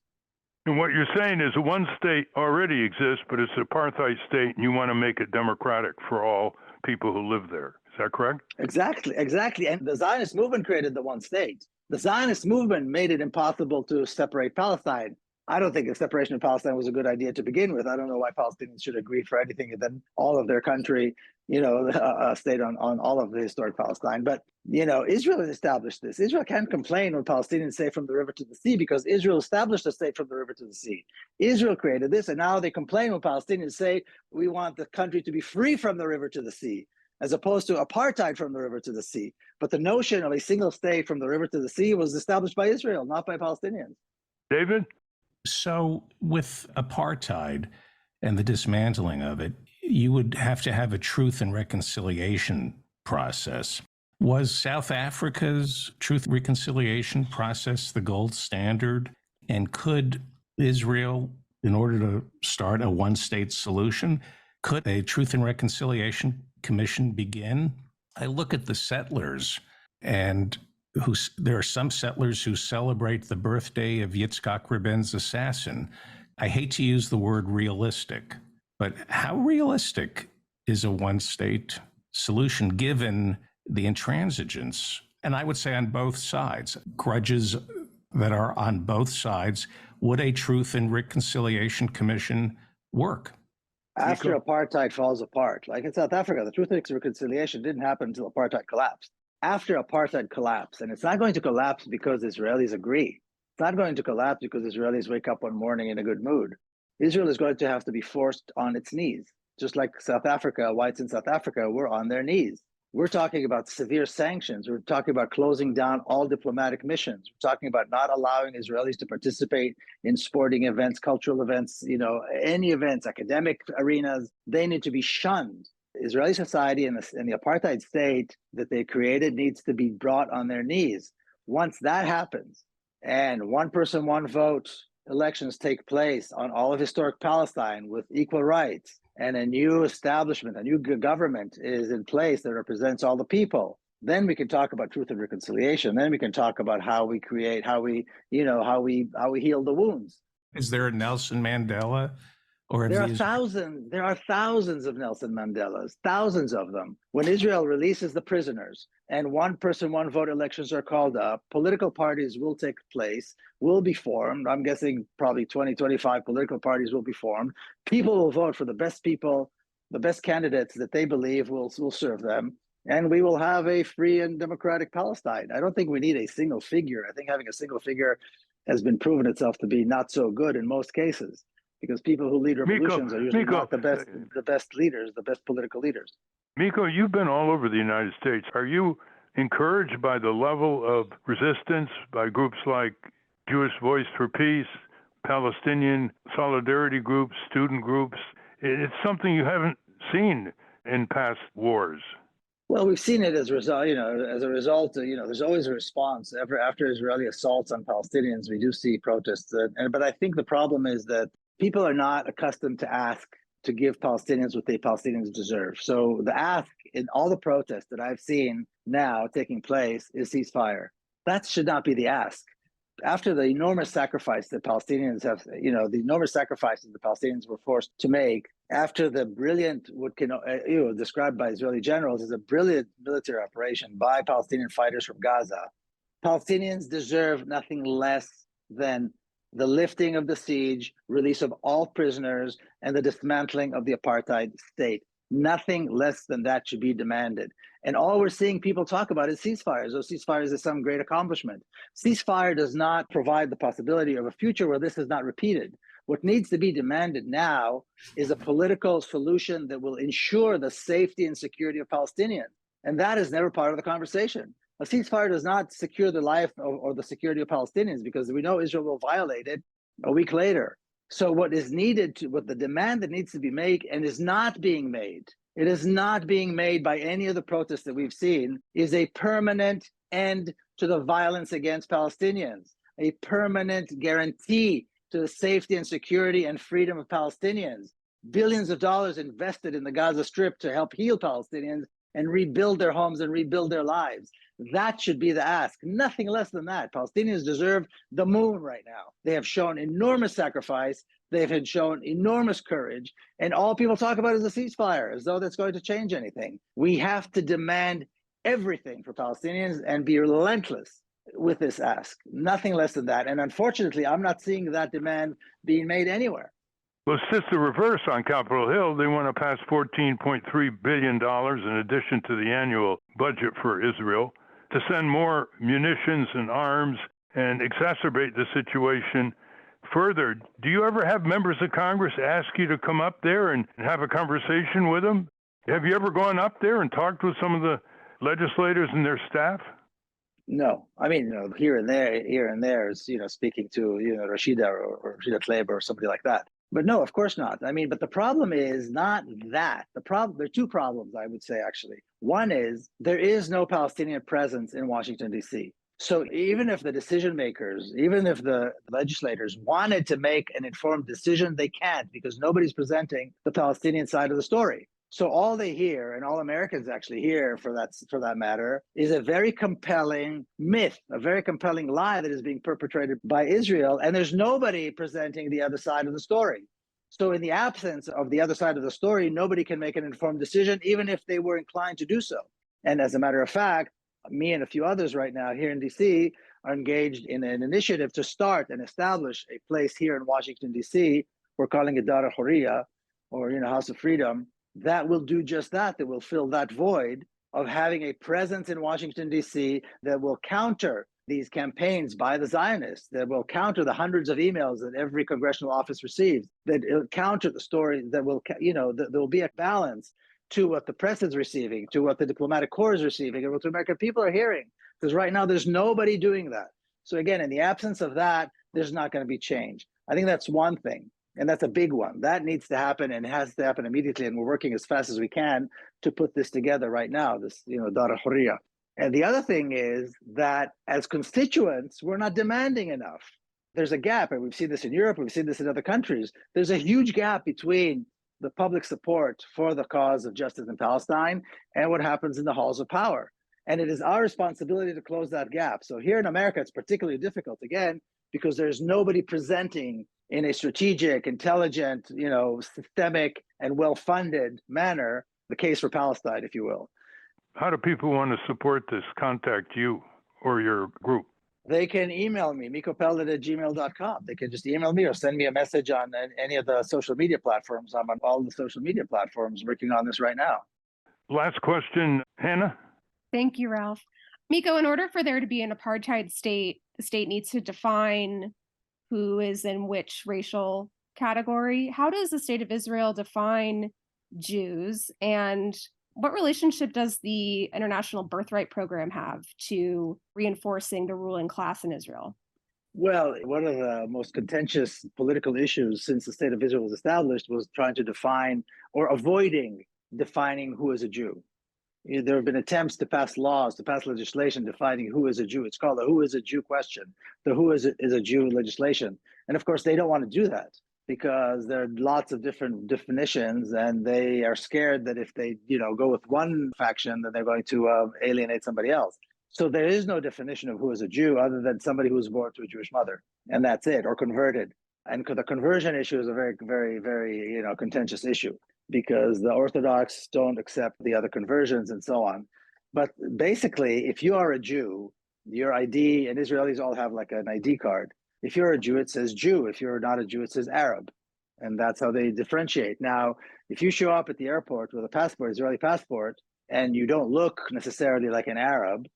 And what you're saying is one state already exists, but it's an apartheid state, and you want to make it democratic for all people who live there. Is that correct? Exactly. And the Zionist movement created the one state. The Zionist movement made it impossible to separate Palestine. I don't think the separation of Palestine was a good idea to begin with. I don't know why Palestinians should agree for anything and then all of their country, state on all of the historic Palestine. But, Israel has established this. Israel can't complain when Palestinians say from the river to the sea, because Israel established a state from the river to the sea. Israel created this, and now they complain when Palestinians say we want the country to be free from the river to the sea, as opposed to apartheid from the river to the sea. But the notion of a single state from the river to the sea was established by Israel, not by Palestinians. David? So with apartheid and the dismantling of it, you would have to have a truth and reconciliation process. Was South Africa's truth and reconciliation process the gold standard? And could Israel, in order to start a one-state solution, could a truth and reconciliation commission begin? I look at the settlers, and there are some settlers who celebrate the birthday of Yitzhak Rabin's assassin. I hate to use the word realistic, but how realistic is a one-state solution given the intransigence, and I would say on both sides, grudges that are on both sides. Would a Truth and Reconciliation Commission work? After Miko? apartheid falls apart, like in South Africa, the Truth and Reconciliation didn't happen until apartheid collapsed. After apartheid collapsed, and it's not going to collapse because Israelis agree. It's not going to collapse because Israelis wake up one morning in a good mood. Israel is going to have to be forced on its knees. Just like South Africa, whites in South Africa were on their knees. We're talking about severe sanctions. We're talking about closing down all diplomatic missions. We're talking about not allowing Israelis to participate in sporting events, cultural events, any events, academic arenas. They need to be shunned. Israeli society and the apartheid state that they created needs to be brought on their knees. Once that happens, and one person, one vote elections take place on all of historic Palestine with equal rights, and a new establishment, a new government is in place that represents all the people, then we can talk about truth and reconciliation. Then we can talk about how we create, how we heal the wounds. Is there a Nelson Mandela? Or There are thousands of Nelson Mandelas, thousands of them. When Israel releases the prisoners and one person, one vote elections are called up, political parties will take place, will be formed. I'm guessing probably 20, 25 political parties will be formed. People will vote for the best people, the best candidates that they believe will serve them. And we will have a free and democratic Palestine. I don't think we need a single figure. I think having a single figure has been proven itself to be not so good in most cases, because people who lead revolutions are usually not the best leaders, the best political leaders. Miko, you've been all over the United States. Are you encouraged by the level of resistance by groups like Jewish Voice for Peace, Palestinian solidarity groups, student groups? It's something you haven't seen in past wars. Well, we've seen it as a result. There's always a response. After Israeli assaults on Palestinians, we do see protests. But I think the problem is that people are not accustomed to ask to give Palestinians what the Palestinians deserve. So the ask in all the protests that I've seen now taking place is ceasefire. That should not be the ask. After the enormous sacrifice that Palestinians have, the enormous sacrifices the Palestinians were forced to make, after the brilliant, described by Israeli generals as a brilliant military operation by Palestinian fighters from Gaza, Palestinians deserve nothing less than the lifting of the siege, release of all prisoners, and the dismantling of the apartheid state. Nothing less than that should be demanded. And all we're seeing people talk about is ceasefires. Those ceasefires is some great accomplishment. Ceasefire does not provide the possibility of a future where this is not repeated. What needs to be demanded now is a political solution that will ensure the safety and security of Palestinians. And that is never part of the conversation. A ceasefire does not secure the life or the security of Palestinians, because we know Israel will violate it a week later. So what the demand that needs to be made and is not being made, it is not being made by any of the protests that we've seen, is a permanent end to the violence against Palestinians, a permanent guarantee to the safety and security and freedom of Palestinians. Billions of dollars invested in the Gaza Strip to help heal Palestinians and rebuild their homes and rebuild their lives. That should be the ask, nothing less than that. Palestinians deserve the moon right now. They have shown enormous sacrifice. They've shown enormous courage. And all people talk about is a ceasefire, as though that's going to change anything. We have to demand everything for Palestinians and be relentless with this ask, nothing less than that. And unfortunately, I'm not seeing that demand being made anywhere. Well, it's just the reverse on Capitol Hill. They want to pass $14.3 billion in addition to the annual budget for Israel to send more munitions and arms and exacerbate the situation further. Do you ever have members of Congress ask you to come up there and have a conversation with them? Have you ever gone up there and talked with some of the legislators and their staff? No, I mean, here and there is, speaking to, Rashida or Rashida Tlaib or somebody like that. But no, of course not. I mean, but the problem is not that. There are two problems, I would say, actually. One is there is no Palestinian presence in Washington, D.C. So even if the decision makers, even if the legislators wanted to make an informed decision, they can't, because nobody's presenting the Palestinian side of the story. So all they hear, and all Americans actually hear for that matter, is a very compelling myth, a very compelling lie that is being perpetrated by Israel, and there's nobody presenting the other side of the story. So in the absence of the other side of the story, nobody can make an informed decision, even if they were inclined to do so. And as a matter of fact, me and a few others right now here in DC are engaged in an initiative to start and establish a place here in Washington, DC. We're calling it Dar al-Hurriya, or House of Freedom, that will do just that. That will fill that void of having a presence in Washington, D.C. that will counter these campaigns by the Zionists, that will counter the hundreds of emails that every congressional office receives, that will counter the story, that will, there will be a balance to what the press is receiving, to what the diplomatic corps is receiving, and what the American people are hearing. Because right now, there's nobody doing that. So again, in the absence of that, there's not going to be change. I think that's one thing. And that's a big one. That needs to happen and has to happen immediately. And we're working as fast as we can to put this together right now, this, Dar al-Hurriya. And the other thing is that as constituents, we're not demanding enough. There's a gap, and we've seen this in Europe, we've seen this in other countries. There's a huge gap between the public support for the cause of justice in Palestine and what happens in the halls of power. And it is our responsibility to close that gap. So here in America, it's particularly difficult, again, because there's nobody presenting in a strategic, intelligent, systemic, and well-funded manner, the case for Palestine, if you will. How do people want to support this? Contact you or your group? They can email me, mikopeled@gmail.com. They can just email me or send me a message on any of the social media platforms. I'm on all the social media platforms working on this right now. Last question, Hannah? Thank you, Ralph. Miko, in order for there to be an apartheid state, the state needs to define who is in which racial category. How does the state of Israel define Jews, and what relationship does the International Birthright Program have to reinforcing the ruling class in Israel? Well, one of the most contentious political issues since the state of Israel was established was trying to define or avoiding defining who is a Jew. There have been attempts to pass laws, to pass legislation defining who is a Jew. It's called the who is a Jew question, the who is a Jew legislation. And of course, they don't want to do that because there are lots of different definitions, and they are scared that if they, go with one faction, then they're going to alienate somebody else. So there is no definition of who is a Jew other than somebody who was born to a Jewish mother, and that's it, or converted. And the conversion issue is a very, very, very, contentious issue, because the Orthodox don't accept the other conversions and so on. But basically, if you are a Jew, your ID, and Israelis all have like an ID card. If you're a Jew, it says Jew. If you're not a Jew, it says Arab. And that's how they differentiate. Now, if you show up at the airport with a passport, Israeli passport, and you don't look necessarily like an Arab,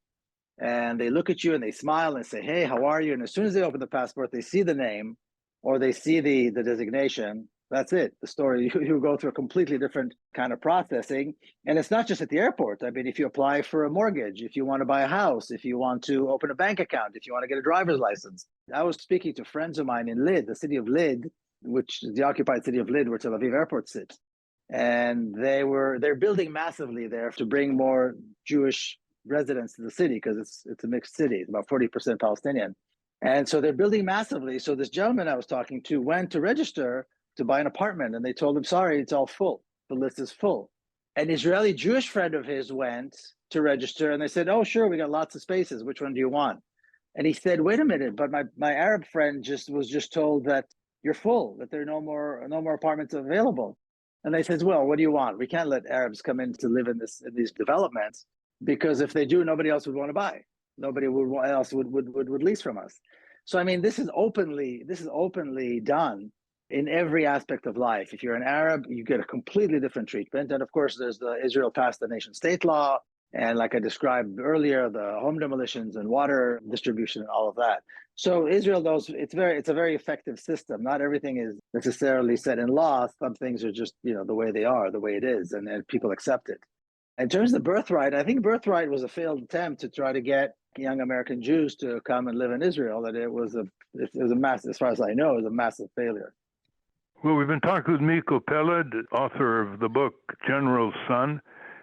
and they look at you and they smile and say, hey, how are you? And as soon as they open the passport, they see the name or they see the designation. That's it. The story, you go through a completely different kind of processing. And it's not just at the airport. I mean, if you apply for a mortgage, if you want to buy a house, if you want to open a bank account, if you want to get a driver's license. I was speaking to friends of mine in Lid, the city of Lid, which is the occupied city of Lid, where Tel Aviv airport sits. And they're building massively there to bring more Jewish residents to the city, because it's a mixed city. It's about 40% Palestinian. And so they're building massively. So this gentleman I was talking to went to register to buy an apartment, and they told him, sorry, it's all full. The list is full. An Israeli Jewish friend of his went to register, and they said, oh, sure, we got lots of spaces. Which one do you want? And he said, wait a minute, but my Arab friend was just told that you're full, that there are no more apartments available. And they said, well, what do you want? We can't let Arabs come in to live in these developments, because if they do, nobody else would want to buy. Nobody else would lease from us. So I mean, this is openly done in every aspect of life. If you're an Arab, you get a completely different treatment. And of course, there's the Israel passed the nation state law. And like I described earlier, the home demolitions and water distribution and all of that. So Israel knows it's a very effective system. Not everything is necessarily set in law. Some things are just, the way they are, the way it is, and people accept it. In terms of birthright, I think birthright was a failed attempt to try to get young American Jews to come and live in Israel. That it was a massive, as far as I know, it was a massive failure. Well, we've been talking with Miko Peled, author of the book General's Son,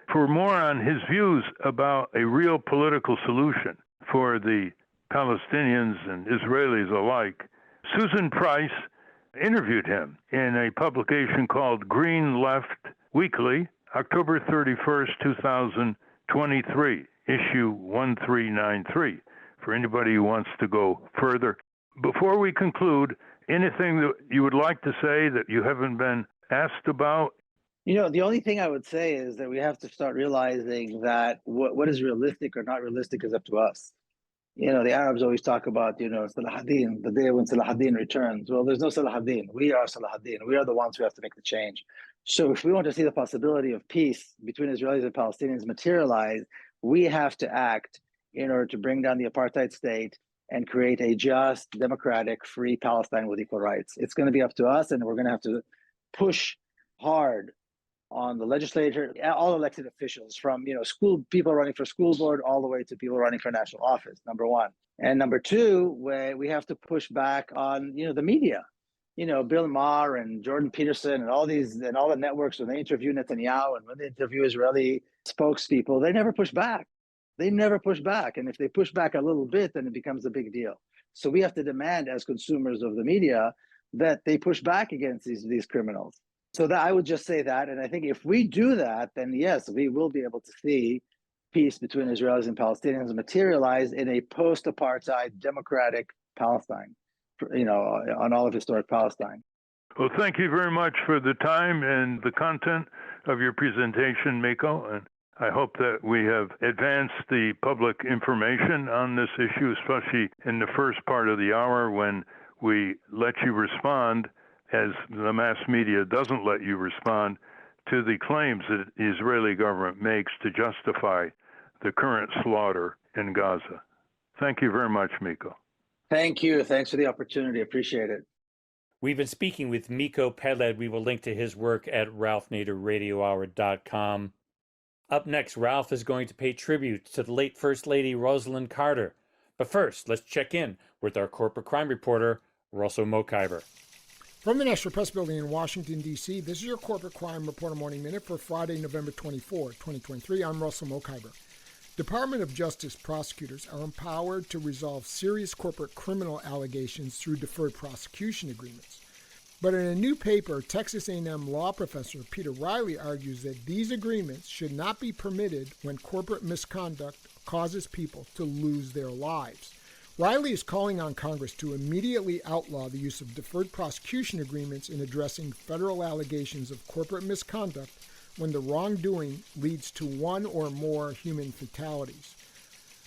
for more on his views about a real political solution for the Palestinians and Israelis alike. Susan Price interviewed him in a publication called Green Left Weekly, October 31st, 2023, issue 1393, for anybody who wants to go further. Before we conclude, anything that you would like to say that you haven't been asked about? The only thing I would say is that we have to start realizing that what is realistic or not realistic is up to us. The Arabs always talk about, Salahuddin, the day when Salahuddin returns. Well, there's no Salahuddin. We are Salahuddin. We are the ones who have to make the change. So if we want to see the possibility of peace between Israelis and Palestinians materialize, we have to act in order to bring down the apartheid state and create a just, democratic, free Palestine with equal rights. It's going to be up to us, and we're going to have to push hard on the legislature, all elected officials, from school people running for school board all the way to people running for national office. Number one, and number two, we have to push back on the media. Bill Maher and Jordan Peterson and all the networks, when they interview Netanyahu and when they interview Israeli spokespeople, they never push back. They never push back, and if they push back a little bit, then it becomes a big deal. So we have to demand, as consumers of the media, that they push back against these criminals. So that I would just say that, and I think if we do that, then yes, we will be able to see peace between Israelis and Palestinians materialize in a post-apartheid democratic Palestine, on all of historic Palestine. Well, thank you very much for the time and the content of your presentation, Miko. And I hope that we have advanced the public information on this issue, especially in the first part of the hour when we let you respond, as the mass media doesn't let you respond, to the claims that the Israeli government makes to justify the current slaughter in Gaza. Thank you very much, Miko. Thank you. Thanks for the opportunity. Appreciate it. We've been speaking with Miko Peled. We will link to his work at ralphnaderradiohour.com. Up next, Ralph is going to pay tribute to the late First Lady Rosalind Carter. But first, let's check in with our corporate crime reporter, Russell Mokhiber. From the National Press Building in Washington, D.C., this is your Corporate Crime Reporter Morning Minute for Friday, November 24, 2023. I'm Russell Mokhiber. Department of Justice prosecutors are empowered to resolve serious corporate criminal allegations through deferred prosecution agreements. But in a new paper, Texas A&M law professor Peter Riley argues that these agreements should not be permitted when corporate misconduct causes people to lose their lives. Riley is calling on Congress to immediately outlaw the use of deferred prosecution agreements in addressing federal allegations of corporate misconduct when the wrongdoing leads to one or more human fatalities.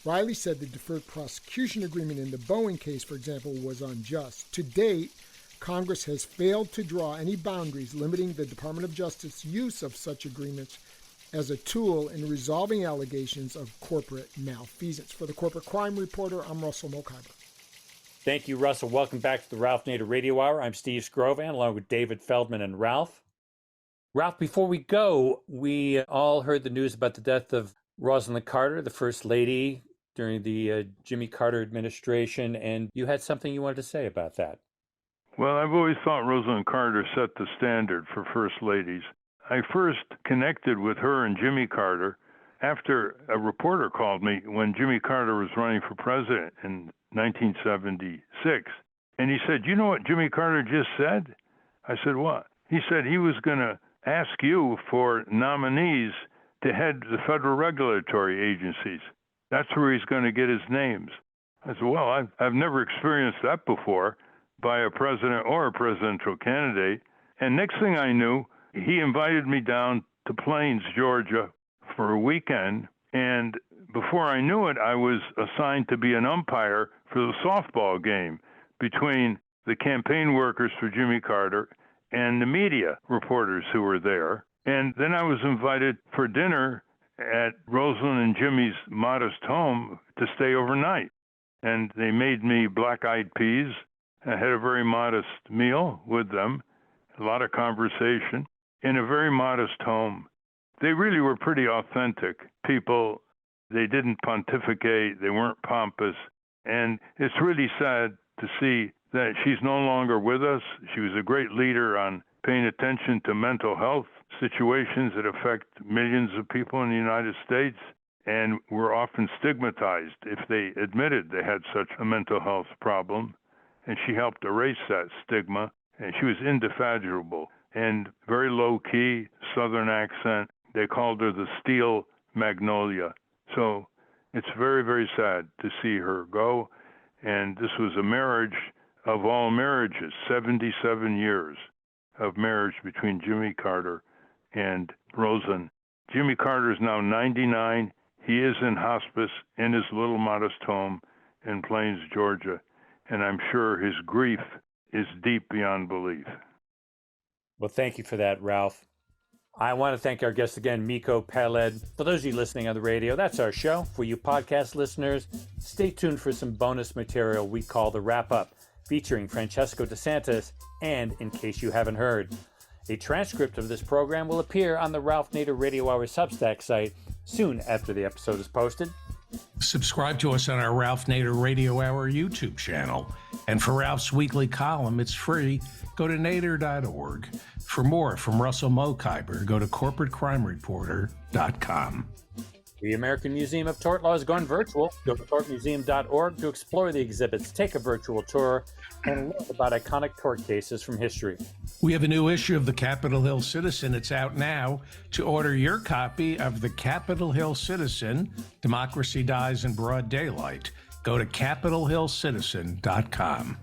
Riley said the deferred prosecution agreement in the Boeing case, for example, was unjust. To date, Congress has failed to draw any boundaries limiting the Department of Justice's use of such agreements as a tool in resolving allegations of corporate malfeasance. For the Corporate Crime Reporter, I'm Russell Mokhiber. Thank you, Russell. Welcome back to the Ralph Nader Radio Hour. I'm Steve Scrovan, along with David Feldman and Ralph. Ralph, before we go, we all heard the news about the death of Rosalind Carter, the First Lady during the Jimmy Carter administration, and you had something you wanted to say about that. Well, I've always thought Rosalind Carter set the standard for First Ladies. I first connected with her and Jimmy Carter after a reporter called me when Jimmy Carter was running for president in 1976. And he said, "You know what Jimmy Carter just said?" I said, "What?" He said he was going to ask you for nominees to head the federal regulatory agencies. That's where he's going to get his names. I said, well, I've never experienced that before by a president or a presidential candidate. And next thing I knew, he invited me down to Plains, Georgia for a weekend. And before I knew it, I was assigned to be an umpire for the softball game between the campaign workers for Jimmy Carter and the media reporters who were there. And then I was invited for dinner at Rosalind and Jimmy's modest home to stay overnight. And they made me black-eyed peas. I had a very modest meal with them, a lot of conversation, in a very modest home. They really were pretty authentic people. They didn't pontificate. They weren't pompous. And it's really sad to see that she's no longer with us. She was a great leader on paying attention to mental health situations that affect millions of people in the United States, and were often stigmatized if they admitted they had such a mental health problem. And she helped erase that stigma, and she was indefatigable and very low-key, Southern accent. They called her the Steel Magnolia. So it's very, very sad to see her go. And this was a marriage of all marriages, 77 years of marriage between Jimmy Carter and Rosen. Jimmy Carter is now 99. He is in hospice in his little modest home in Plains, Georgia, and I'm sure his grief is deep beyond belief. Well, thank you for that, Ralph. I want to thank our guest again, Miko Peled. For those of you listening on the radio, that's our show. For you podcast listeners, stay tuned for some bonus material we call The Wrap Up, featuring Francesco DeSantis, and in case you haven't heard, a transcript of this program will appear on the Ralph Nader Radio Hour Substack site soon after the episode is posted. Subscribe to us on our Ralph Nader Radio Hour YouTube channel. And for Ralph's weekly column, it's free. Go to nader.org. For more from Russell Mokhiber, go to corporatecrimereporter.com. The American Museum of Tort Law is going virtual. Go to tortmuseum.org to explore the exhibits, take a virtual tour, and learn about iconic tort cases from history. We have a new issue of the Capitol Hill Citizen. It's out now. To order your copy of the Capitol Hill Citizen, Democracy Dies in Broad Daylight, go to capitolhillcitizen.com.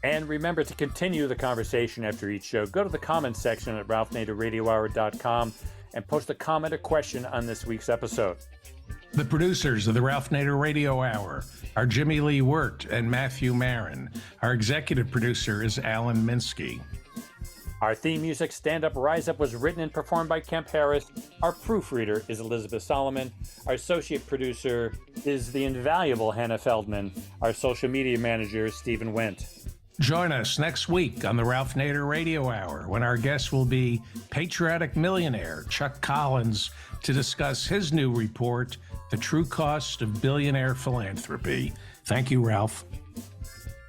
And remember to continue the conversation after each show. Go to the comments section at ralphnaderradiohour.com and post a comment or question on this week's episode. The producers of the Ralph Nader Radio Hour are Jimmy Lee Wirt and Matthew Marin. Our executive producer is Alan Minsky. Our theme music, Stand Up, Rise Up, was written and performed by Kemp Harris. Our proofreader is Elizabeth Solomon. Our associate producer is the invaluable Hannah Feldman. Our social media manager is Stephen Wendt. Join us next week on the Ralph Nader Radio Hour when our guest will be patriotic millionaire Chuck Collins to discuss his new report, The True Cost of Billionaire Philanthropy. Thank you, Ralph.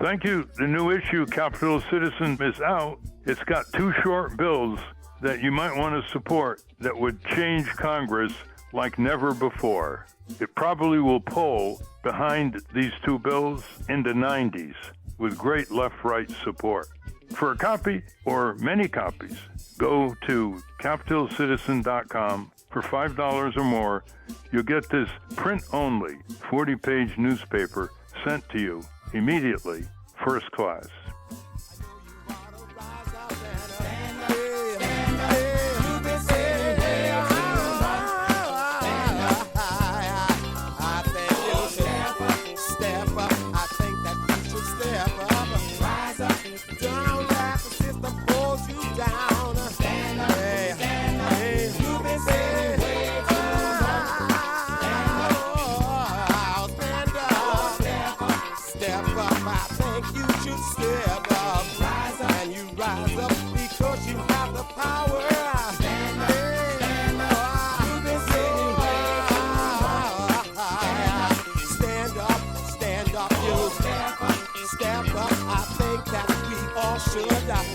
Thank you. The new issue, Capitol Citizen, is out. It's got two short bills that you might want to support that would change Congress like never before. It probably will poll behind these two bills in the 90s with great left-right support. For a copy or many copies, go to capitolcitizen.com. For $5 or more, you'll get this print-only 40-page newspaper sent to you immediately, first class.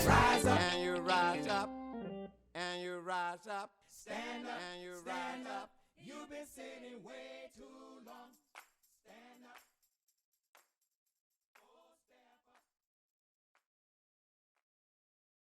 Rise up, and you rise up, and you rise up, stand up, and you rise up. You've been sitting way too long.